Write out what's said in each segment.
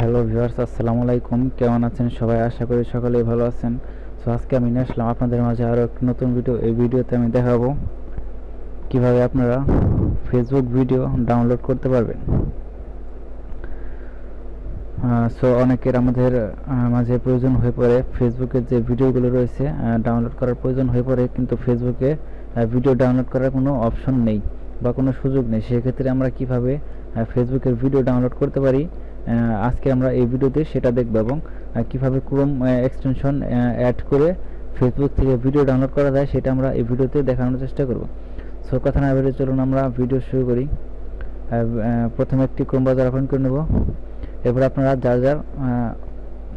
Hello viewers, আসসালামু আলাইকুম। কেমন আছেন সবাই? আশা করি সকলেই ভালো আছেন। সো আজকে আমি নিয়ে আসলাম আপনাদের মাঝে আরও একটি নতুন ভিডিও। এই ভিডিওতে আমি দেখাবো কিভাবে আপনারা ফেসবুক ভিডিও ডাউনলোড করতে পারবেন। সো অনেকের আমাদের মাঝে প্রয়োজন হয়ে পড়ে ফেসবুকের যে ভিডিওগুলো রয়েছে ডাউনলোড করার প্রয়োজন হয়ে পড়ে, কিন্তু ফেসবুকে ভিডিও ডাউনলোড করার কোনো অপশন নেই বা কোনো সুযোগ নেই। সেক্ষেত্রে আমরা কিভাবে ফেসবুকের ভিডিও ডাউনলোড করতে পারি আজকে আমরা এই ভিডিওতে সেটা দেখব, এবং কিভাবে ক্রোম এক্সটেনশন অ্যাড করে ফেসবুক থেকে ভিডিও ডাউনলোড করা যায় সেটা আমরা এই ভিডিওতে দেখানোর চেষ্টা করব। সো কথা না বলে চলুন আমরা ভিডিও শুরু করি। প্রথমে একটি ক্রোম ব্রাউজার ওপেন করে নেব। এরপর আপনারা যার যার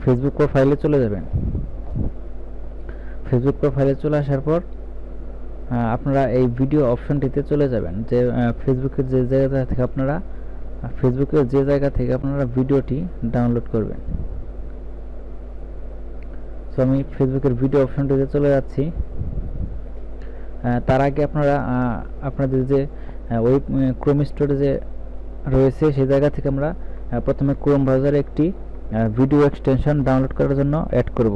ফেসবুক প্রোফাইলে চলে যাবেন। ফেসবুক প্রোফাইলে চলে আসার পর আপনারা এই ভিডিও অপশনটিতে চলে যাবেন, যে ফেসবুকের যে জায়গা থেকে আপনারা ভিডিওটি ডাউনলোড করবেন। সো আমি ফেসবুকের ভিডিও অপশনটিতে চলে যাচ্ছি। তার আগে আপনারা আপনাদের যে ওই ক্রোম স্টোরেজে রয়েছে সেই জায়গা থেকে আমরা প্রথমে ক্রোম ব্রাউজারে একটি ভিডিও এক্সটেনশন ডাউনলোড করার জন্য অ্যাড করব।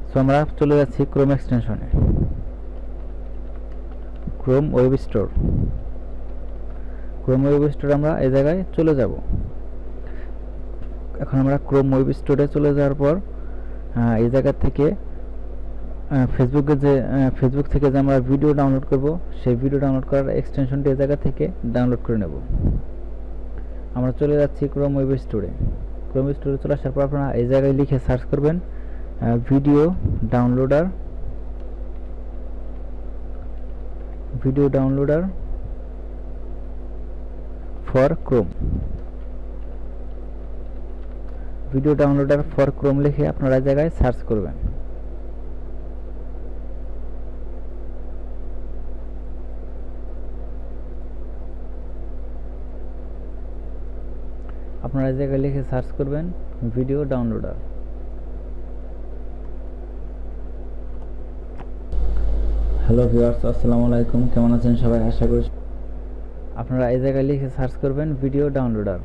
সো আমরা চলে যাচ্ছি ক্রোম এক্সটেনশনে, Chrome web store. Chrome web স্টোরে আমরা এই জায়গায় চলে যাব। এখন আমরা ক্রোম ওয়েব স্টোরে চলে যাওয়ার পর এই জায়গা থেকে ফেসবুক থেকে যে আমরা ভিডিও ডাউনলোড করব সেই ভিডিও ডাউনলোড করার এক্সটেনশনটি এই জায়গা থেকে ডাউনলোড করে নেব। আমরা চলে যাচ্ছি ক্রোম ওয়েব স্টোরে। ক্রোম স্টোরে চলে আসার পর আপনারা এই জায়গায় লিখে সার্চ করবেন video downloader for Chrome. Video downloader for Chrome লিখে আপনারা এই জায়গায় সার্চ করবেন। আপনারা এই জায়গায় লিখে সার্চ করবেন ভিডিও ডাউনলোডার। হ্যালো ভিউয়ার্স, আসসালামু আলাইকুম। কেমন আছেন সবাই? আশা করি আপনারা এই জায়গায় লিখে সার্চ করবেন ভিডিও ডাউনলোডার।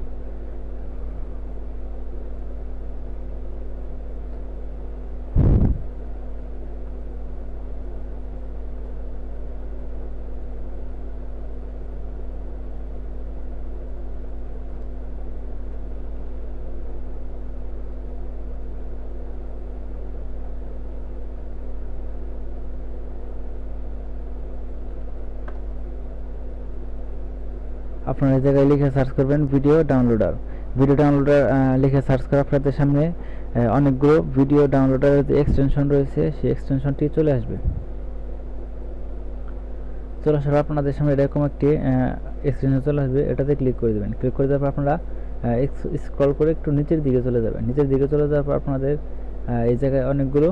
আপনারা এই জায়গায় লিখে সার্চ করবেন ভিডিও ডাউনলোডার। লিখে সার্চ করা আপনাদের সামনে অনেকগুলো ভিডিও ডাউনলোডারের যে এক্সটেনশন রয়েছে সেই এক্সটেনশনটি চলে আসবে। চলে আসার আপনাদের সামনে এরকম একটি এক্সটেনশন চলে আসবে। এটাতে ক্লিক করে দেবেন। ক্লিক করে দেওয়ার পর আপনারা স্ক্রল করে একটু নিচের দিকে চলে যাবেন। নিচের দিকে চলে যাওয়ার পর আপনাদের এই জায়গায় অনেকগুলো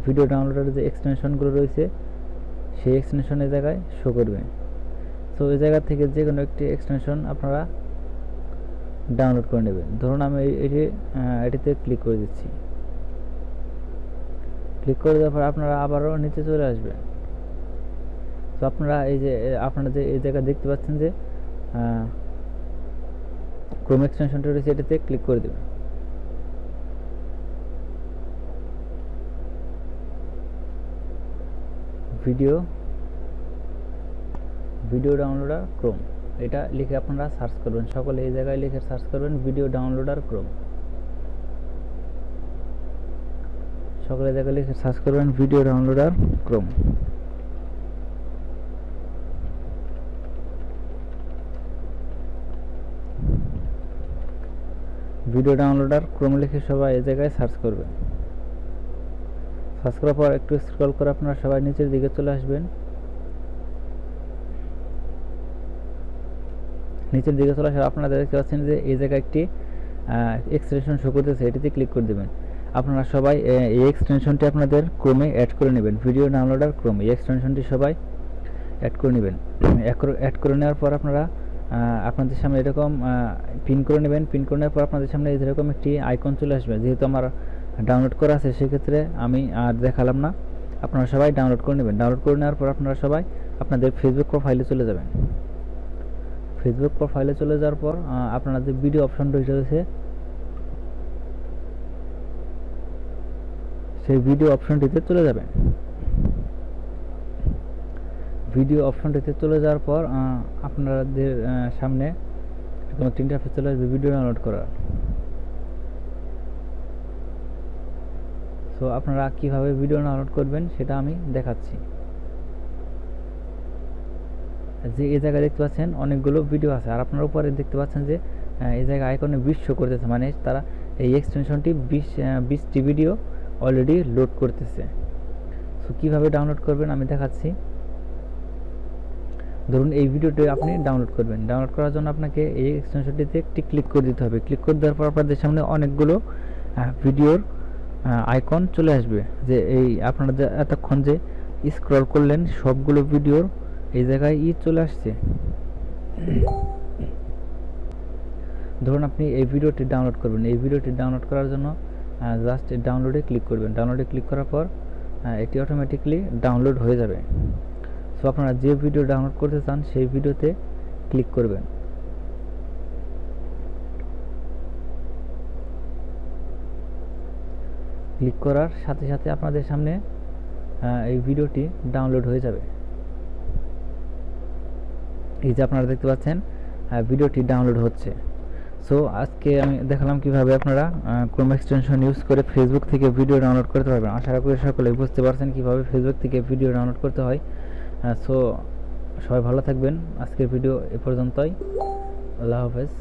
ভিডিও ডাউনলোডারের যে এক্সটেনশনগুলো রয়েছে সেই এক্সটেনশনের জায়গায় শো করবে। তো এই জায়গা থেকে যে কোনো একটি এক্সটেনশন আপনারা ডাউনলোড করে নেবেন। ধরুন আমি এটিতে ক্লিক করে দিচ্ছি। ক্লিক করে দেওয়ার পর আপনারা আবারও নিচে চলে আসবেন। তো আপনারা আপনারা যে এই জায়গা দেখতে পাচ্ছেন যে ক্রোম এক্সটেনশনটা রয়েছে, এটিতে ক্লিক করে দেবেন। ভিডিও ডাউনলোডার ক্রোম এটা লিখে আপনারা সার্চ করবেন। সকলে এই জায়গায় লিখে সার্চ করবেন ভিডিও ডাউনলোডার ক্রোম। সকলে জায়গায় লিখে সার্চ করবেন video downloader Chrome. Video downloader Chrome লিখে সবাই এই জায়গায় সার্চ করবেন। সার্চ করার পর একটু স্ক্রল করে আপনারা সবাই নিচের দিকে চলে আসবেন। নিচের দিকে চলে আসার আপনারা দেখতে পাচ্ছেন যে এই জায়গায় একটি এক্সটেনশন শো করতেছে, এটিতে ক্লিক করে দেবেন। আপনারা সবাই এই এক্সটেনশনটি আপনাদের ক্রোমে অ্যাড করে নেবেন। ভিডিও ডাউনলোডার ক্রোম এই এক্সটেনশনটি সবাই অ্যাড করে নেবেন। অ্যাড করে নেওয়ার পর আপনারা আপনাদের সামনে এরকম পিন করে নেবেন। পিন করে নেওয়ার পর আপনাদের সামনে এরকম একটি আইকন চলে আসবে। যেহেতু আমার ডাউনলোড করা আছে সেক্ষেত্রে আমি আর দেখালাম না, আপনারা সবাই ডাউনলোড করে নেবেন। ডাউনলোড করে নেওয়ার পর আপনারা সবাই আপনাদের ফেসবুক প্রোফাইলে চলে যাবেন। ফেসবুক প্রোফাইলে চলে যাওয়ার পর আপনারা যে ভিডিও অপশন রয়েছে সেই ভিডিও অপশনটিতে চলে যাবেন। ভিডিও অপশনটিতে চলে যাওয়ার পর আপনাদের সামনে এরকম একটা ইন্টারফেস চলে আসবে ভিডিও ডাউনলোড করার। সো আপনারা কিভাবে ভিডিও ডাউনলোড করবেন সেটা আমি দেখাচ্ছি। যে এই জায়গায় দেখতে পাচ্ছেন অনেকগুলো ভিডিও আছে, আর আপনার উপরে দেখতে পাচ্ছেন যে এই জায়গায় আইকনে 20 শো করতেছে, মানে তারা এই এক্সটেনশনটি 20টি ভিডিও অলরেডি লোড করতেছে। সো কীভাবে ডাউনলোড করবেন আমি দেখাচ্ছি। ধরুন এই ভিডিওটি আপনি ডাউনলোড করবেন। ডাউনলোড করার জন্য আপনাকে এই এক্সটেনশনটিতে একটি ক্লিক করে দিতে হবে। ক্লিক করে দেওয়ার পর আপনাদের সামনে অনেকগুলো ভিডিওর আইকন চলে আসবে, যে এই আপনারা এতক্ষণ যে স্ক্রল করলেন সবগুলো ভিডিওর এই জায়গায় চলে আসছে। ধরুন আপনি এই ভিডিওটি ডাউনলোড করবেন। এই ভিডিওটি ডাউনলোড করার জন্য জাস্ট ডাউনলোডে ক্লিক করবেন। ডাউনলোডে ক্লিক করার পর এটি অটোমেটিকলি ডাউনলোড হয়ে যাবে। সো আপনারা যে ভিডিও ডাউনলোড করতে চান সেই ভিডিওতে ক্লিক করবেন। ক্লিক করার সাথে সাথে আপনাদের সামনে এই ভিডিওটি ডাউনলোড হয়ে যাবে। এই যে আপনারা দেখতে পাচ্ছেন ভিডিওটি ডাউনলোড হচ্ছে। সো আজকে আমি দেখালাম কিভাবে আপনারা ক্রোম এক্সটেনশন ইউজ করে ফেসবুক থেকে ভিডিও ডাউনলোড করতে পারবেন। আশা করি সকলেই বুঝতে পারছেন কিভাবে ফেসবুক থেকে ভিডিও ডাউনলোড করতে হয়। সো সবাই ভালো থাকবেন। আজকের ভিডিও এ পর্যন্তই। আল্লাহ হাফেজ।